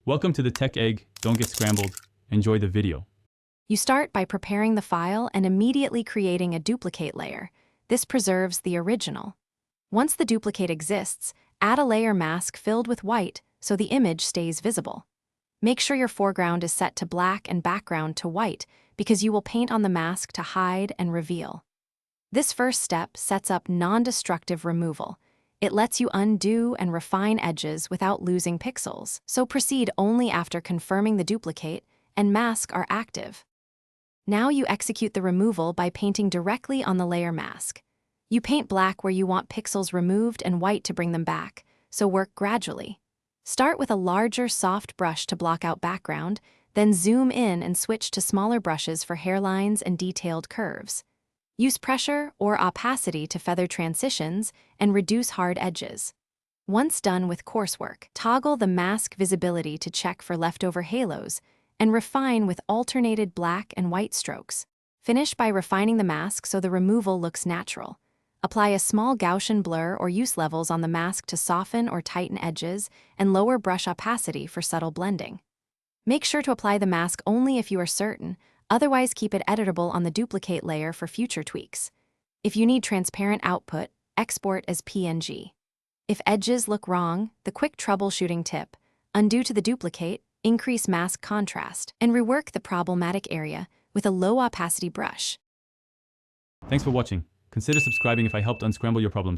Welcome to the Tech Egg. Don't get scrambled. Enjoy the video. You start by preparing the file and immediately creating a duplicate layer. This preserves the original. Once the duplicate exists, add a layer mask filled with white so the image stays visible. Make sure your foreground is set to black and background to white because you will paint on the mask to hide and reveal. This first step sets up non-destructive removal. It lets you undo and refine edges without losing pixels, so proceed only after confirming the duplicate and mask are active. Now you execute the removal by painting directly on the layer mask. You paint black where you want pixels removed and white to bring them back, so work gradually. Start with a larger, soft brush to block out background, then zoom in and switch to smaller brushes for hairlines and detailed curves. Use pressure or opacity to feather transitions and reduce hard edges. Once done with coarsework, toggle the mask visibility to check for leftover halos and refine with alternated black and white strokes. Finish by refining the mask so the removal looks natural. Apply a small Gaussian blur or use levels on the mask to soften or tighten edges and lower brush opacity for subtle blending. Make sure to apply the mask only if you are certain, otherwise keep it editable on the duplicate layer for future tweaks. If you need transparent output, export as PNG. If edges look wrong, the quick troubleshooting tip: undo to the duplicate, increase mask contrast, and rework the problematic area with a low opacity brush. Thanks for watching. Consider subscribing if I helped unscramble your problems.